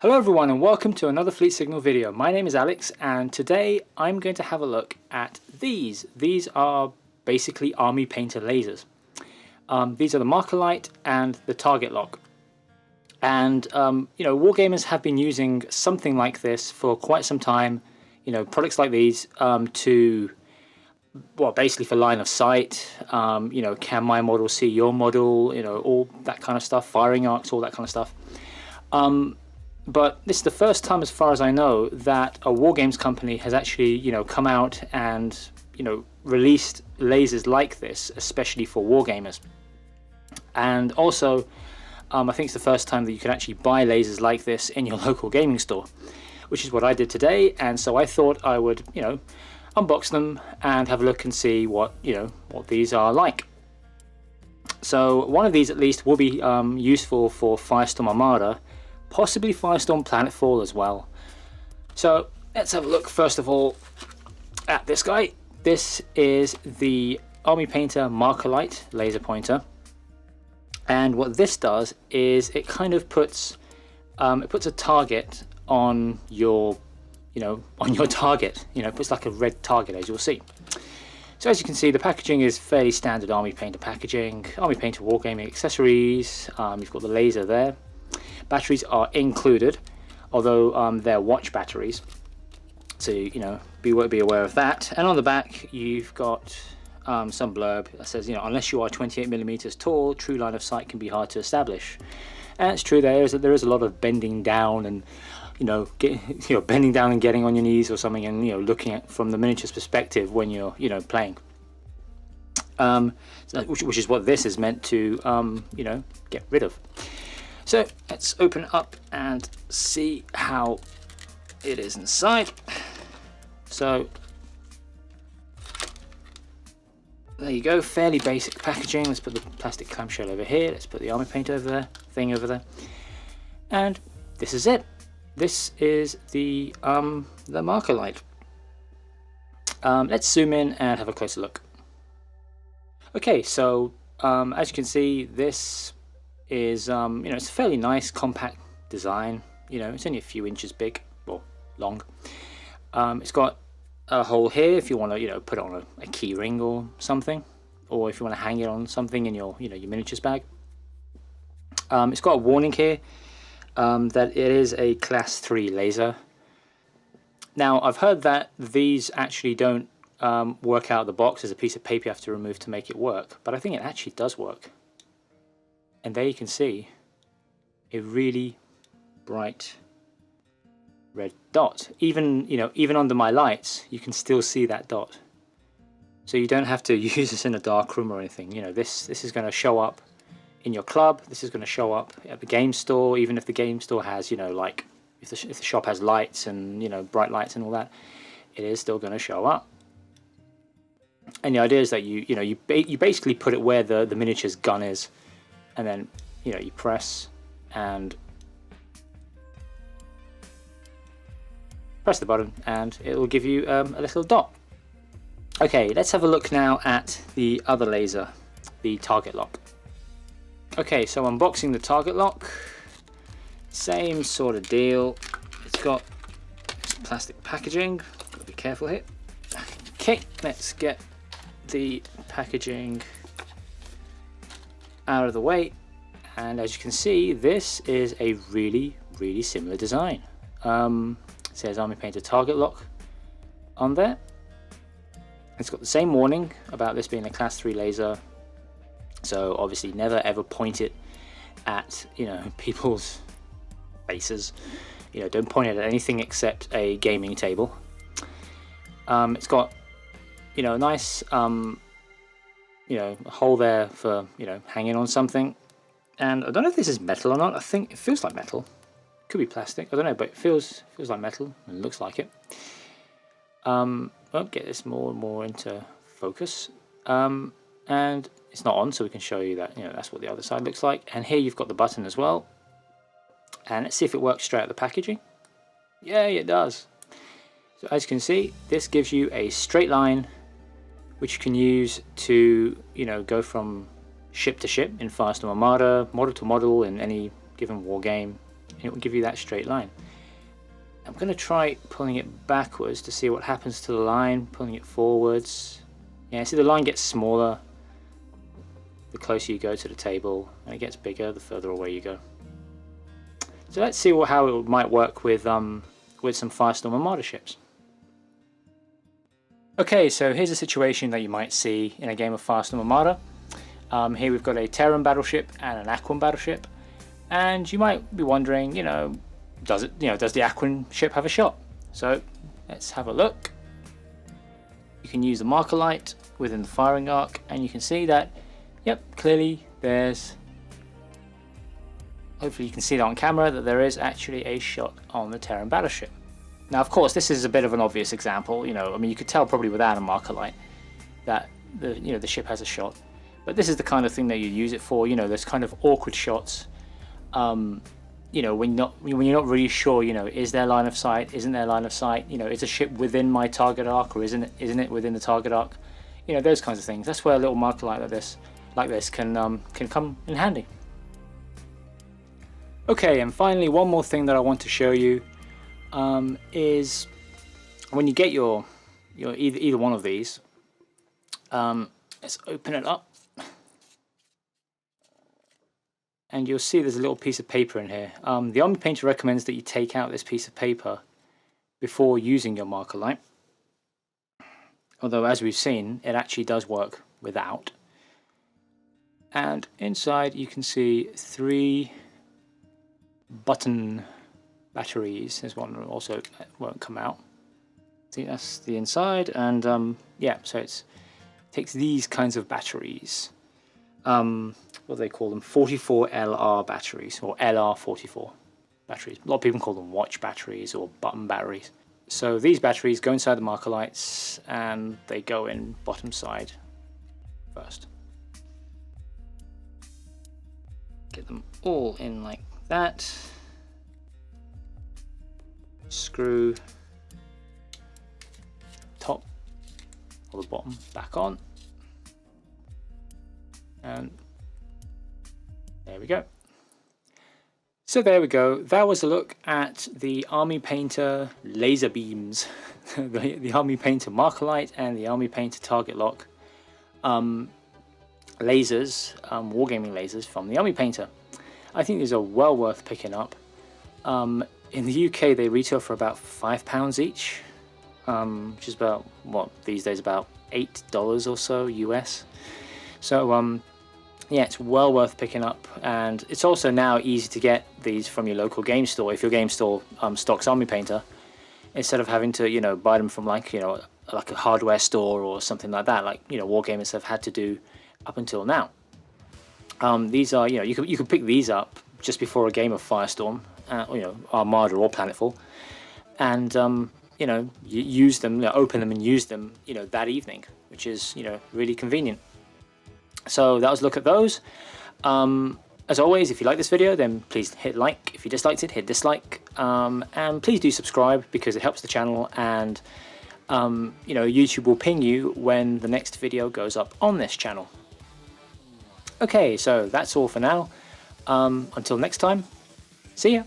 Hello everyone and welcome to another Fleet Signal video. My name is Alex and today I'm going to have a look at these. These are basically army painter lasers. These are the Markerlight and the Targetlock. And Wargamers have been using something like this for quite some time. Products like these basically for line of sight. Can my model see your model? All that kind of stuff. Firing arcs, all that kind of stuff. But this is the first time, as far as I know, that a Wargames company has actually, come out and, released lasers like this, especially for Wargamers. And also, I think it's the first time that you can actually buy lasers like this in your local gaming store, which is what I did today. And so I thought I would, unbox them and have a look and see what these are like. So one of these at least will be useful for Firestorm Armada. Possibly Firestorm Planetfall as well. So let's have a look first of all at this guy. This is the Army Painter Markerlight laser pointer, and what this does is it kind of puts a target on your target. It puts like a red target, as you'll see. So as you can see, the packaging is fairly standard Army Painter packaging. Army Painter Wargaming accessories. You've got the laser there. Batteries are included, although they're watch batteries, so be aware of that. And on the back you've got some blurb that says, unless you are 28mm tall, true line of sight can be hard to establish. And it's true, there is a lot of bending down and bending down and getting on your knees or something, and looking at from the miniature's perspective when you're playing. Which is what this is meant to get rid of. So let's open it up and see how it is inside. So there you go, fairly basic packaging. Let's put the plastic clamshell over here. Let's put the army paint over there, over there. And this is it. This is the Markerlight. Let's zoom in and have a closer look. Okay, so as you can see, this is it's a fairly nice compact design. It's only a few inches big or long. It's got a hole here if you want to put it on a key ring or something, or if you want to hang it on something in your your miniatures bag. It's got a warning here that it is a class 3 laser. Now I've heard that these actually don't work out of the box. There's a piece of paper you have to remove to make it work, but I think it actually does work. And there you can see a really bright red dot. Even even under my lights, you can still see that dot. So you don't have to use this in a dark room or anything. This is going to show up in your club. This is going to show up at the game store. Even if the game store has like if the shop has lights and bright lights and all that, it is still going to show up. And the idea is that you basically put it where the miniature's gun is. And then you press and press the button and it will give you a little dot. Okay, let's have a look now at the other laser, the Targetlock. Okay, so unboxing the Targetlock, same sort of deal. It's got plastic packaging, gotta be careful here. Okay, let's get the packaging out of the way, and as you can see, this is a really similar design. It says Army Painter Targetlock on there. It's got the same warning about this being a class 3 laser, so obviously never ever point it at people's faces. Don't point it at anything except a gaming table. It's got a nice a hole there for hanging on something, and I don't know if this is metal or not. I think it feels like metal. Could be plastic, I don't know, but it feels like metal and looks like it. I'll get this more and more into focus, and it's not on, so we can show you that that's what the other side looks like. And here you've got the button as well, and let's see if it works straight out the packaging. Yeah, it does. So as you can see, this gives you a straight line which you can use to go from ship to ship in Firestorm Armada, model to model in any given war game, and it will give you that straight line. I'm going to try pulling it backwards to see what happens to the line, pulling it forwards. Yeah, see the line gets smaller the closer you go to the table, and it gets bigger the further away you go. So let's see how it might work with some Firestorm Armada ships. Okay, so here's a situation that you might see in a game of Firestorm Armada. Here we've got a Terran battleship and an Aquan battleship, and you might be wondering, does the Aquan ship have a shot? So let's have a look. You can use the Markerlight within the firing arc, and you can see that, yep, clearly there's, hopefully you can see that on camera, that there is actually a shot on the Terran battleship. Now, of course, this is a bit of an obvious example. I mean, you could tell probably without a Markerlight that the ship has a shot. But this is the kind of thing that you use it for. There's kind of awkward shots. When you're not really sure. Is there line of sight? Isn't there line of sight? Is a ship within my target arc, or isn't it within the target arc? Those kinds of things. That's where a little Markerlight like this can come in handy. Okay, and finally, one more thing that I want to show you is when you get your either one of these. Let's open it up, and you'll see there's a little piece of paper in here. The Army Painter recommends that you take out this piece of paper before using your Markerlight, although as we've seen, it actually does work without. And inside you can see 3 button batteries. There's one that also won't come out. See, that's the inside, and yeah, so it takes these kinds of batteries. What do they call them? 44LR batteries, or LR44 batteries. A lot of people call them watch batteries or button batteries. So these batteries go inside the Markerlights, and they go in bottom side first. Get them all in like that. Screw top or the bottom back on, and there we go. So there we go. That was a look at the Army Painter laser beams, the Army Painter Markerlight and the Army Painter Targetlock lasers, wargaming lasers from the Army Painter. I think these are well worth picking up. In the UK, they retail for about £5 each, which is about, what, these days about $8 or so US. So yeah, it's well worth picking up, and it's also now easy to get these from your local game store if your game store stocks Army Painter, instead of having to buy them from like a hardware store or something like that, like Wargamers have had to do up until now. These are you can pick these up just before a game of Firestorm, Armada or Planetfall, and you use them, open them and use them that evening, which is really convenient. So that was a look at those. As always, if you like this video, then please hit like. If you disliked it, hit dislike, and please do subscribe because it helps the channel, and YouTube will ping you when the next video goes up on this channel. Okay, so that's all for now. Until next time, see ya.